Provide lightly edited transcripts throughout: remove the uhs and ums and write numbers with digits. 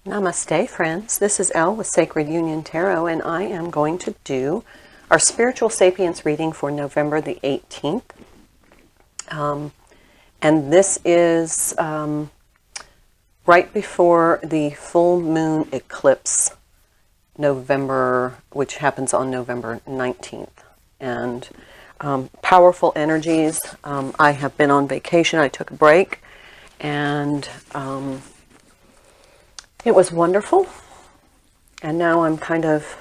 Namaste, friends. This is Elle with Sacred Union Tarot, and I am going to do our Spiritual Sapience reading for November the 18th. And this is right before the full moon eclipse, which happens on November 19th. And powerful energies. I have been on vacation. I took a break, and it was wonderful, and now I'm kind of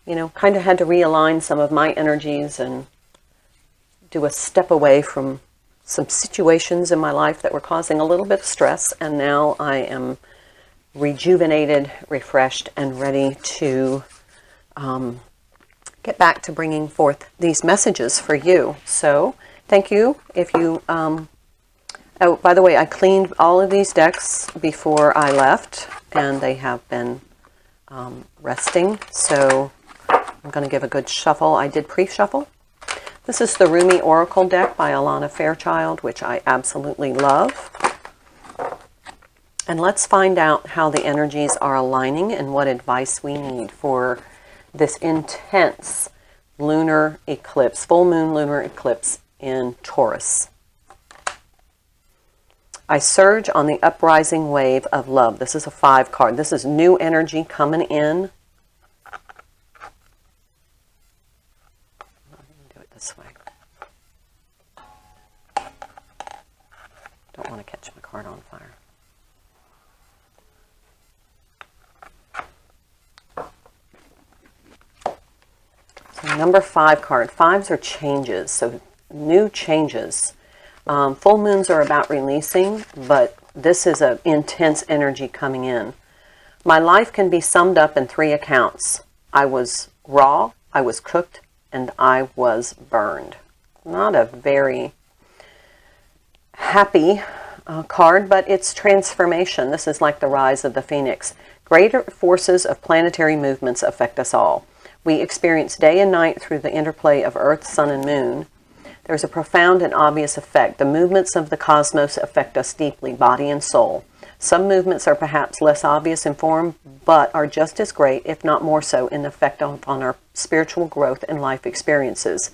had to realign some of my energies and do a step away from some situations in my life that were causing a little bit of stress, and now I am rejuvenated, refreshed, and ready to get back to bringing forth these messages for you. So, thank you. If you... Oh, by the way, I cleaned all of these decks before I left, and they have been resting, so I'm going to give a good shuffle. I did pre-shuffle. This is the Rumi Oracle deck by Alana Fairchild, which I absolutely love. And let's find out how the energies are aligning and what advice we need for this intense lunar eclipse, full moon lunar eclipse in Taurus. I surge on the uprising wave of love. This is a 5 card. This is new energy coming in. I'm going to do it this way. Don't want to catch my card on fire. So number 5 card. 5s are changes, so new changes. Full moons are about releasing, but this is an intense energy coming in. My life can be summed up in 3 accounts. I was raw, I was cooked, and I was burned. Not a very happy card, but it's transformation. This is like the rise of the phoenix. Greater forces of planetary movements affect us all. We experience day and night through the interplay of Earth, Sun, and Moon. There's a profound and obvious effect. The movements of the cosmos affect us deeply, body and soul. Some movements are perhaps less obvious in form, but are just as great, if not more so, in effect on our spiritual growth and life experiences.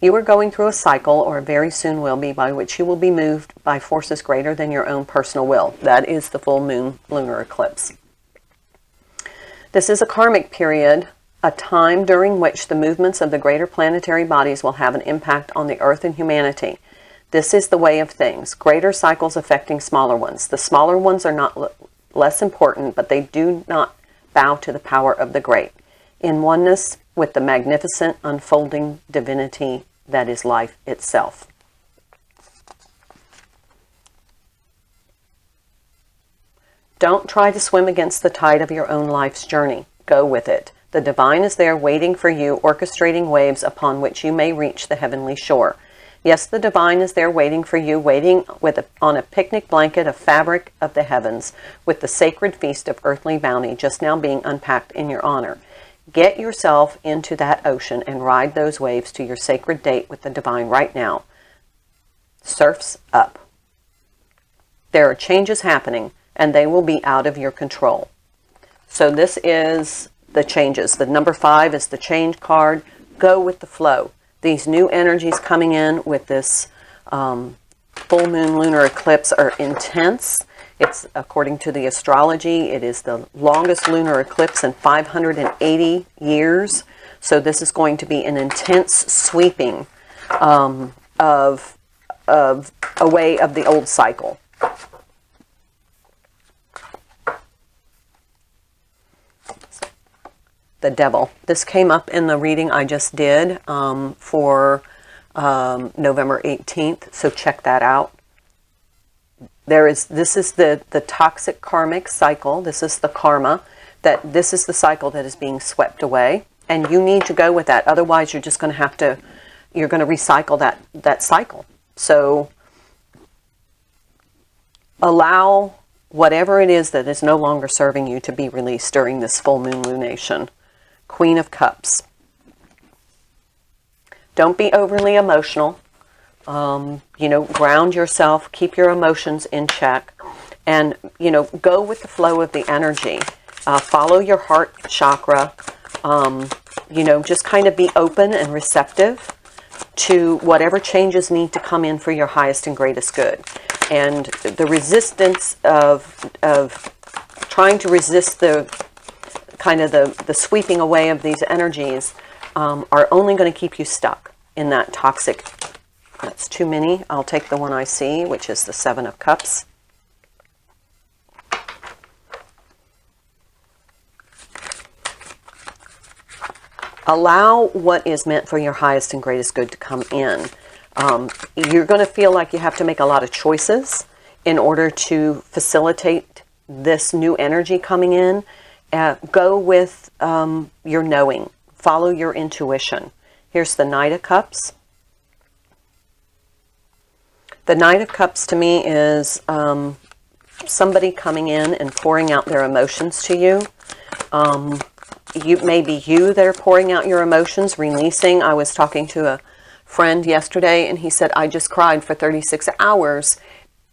You are going through a cycle, or very soon will be, by which you will be moved by forces greater than your own personal will. That is the full moon lunar eclipse. This is a karmic period, a time during which the movements of the greater planetary bodies will have an impact on the earth and humanity. This is the way of things. Greater cycles affecting smaller ones. The smaller ones are not less important, but they do not bow to the power of the great, in oneness with the magnificent unfolding divinity that is life itself. Don't try to swim against the tide of your own life's journey. Go with it. The divine is there waiting for you, orchestrating waves upon which you may reach the heavenly shore. Yes, the divine is there waiting for you, waiting on a picnic blanket of fabric of the heavens, with the sacred feast of earthly bounty just now being unpacked in your honor. Get yourself into that ocean and ride those waves to your sacred date with the divine right now. Surf's up. There are changes happening, and they will be out of your control. So this is the changes. The number 5 is the change card. Go with the flow. These new energies coming in with this full moon lunar eclipse are intense. It's, according to the astrology, it is the longest lunar eclipse in 580 years. So this is going to be an intense sweeping of away of the old cycle. The devil. This came up in the reading I just did for November 18th, so check that out. This is the toxic karmic cycle. This is the karma. This is the cycle that is being swept away, and you need to go with that. Otherwise, you're just going to have to, you're going to recycle that cycle. So allow whatever it is that is no longer serving you to be released during this full moon lunation. Queen of Cups. Don't be overly emotional. Ground yourself. Keep your emotions in check. And, you know, go with the flow of the energy. Follow your heart chakra. You know, just kind of be open and receptive to whatever changes need to come in for your highest and greatest good. And the resistance of trying to resist the kind of the sweeping away of these energies are only going to keep you stuck in that toxic. That's too many. I'll take the one I see, which is the Seven of Cups. Allow what is meant for your highest and greatest good to come in. You're going to feel like you have to make a lot of choices in order to facilitate this new energy coming in. Go with your knowing. Follow your intuition. Here's the Knight of Cups. The Knight of Cups to me is somebody coming in and pouring out their emotions to you. Maybe you that are pouring out your emotions, releasing. I was talking to a friend yesterday and he said, I just cried for 36 hours,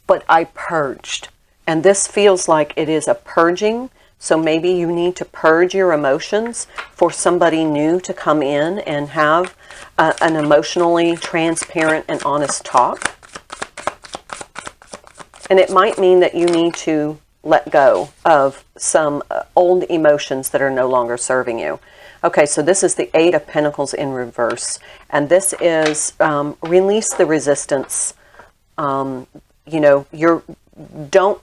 but I purged. And this feels like it is a purging. So maybe you need to purge your emotions for somebody new to come in and have an emotionally transparent and honest talk. And it might mean that you need to let go of some old emotions that are no longer serving you. Okay, so this is the Eight of Pentacles in reverse. And this is release the resistance. You know, don't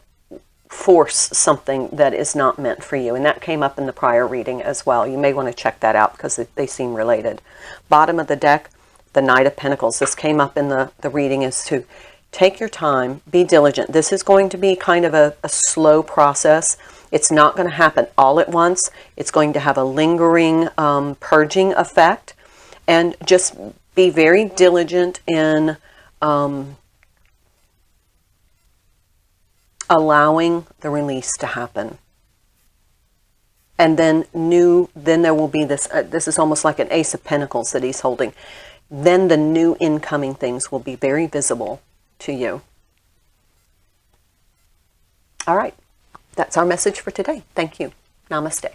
force something that is not meant for you. And that came up in the prior reading as well. You may want to check that out because they seem related. Bottom of the deck, the Knight of Pentacles. This came up in the reading is to take your time, be diligent. This is going to be kind of a slow process. It's not going to happen all at once. It's going to have a lingering purging effect. And just be very diligent in allowing the release to happen. And then there will be this, this is almost like an Ace of Pentacles that he's holding. Then the new incoming things will be very visible to you. All right. That's our message for today. Thank you. Namaste.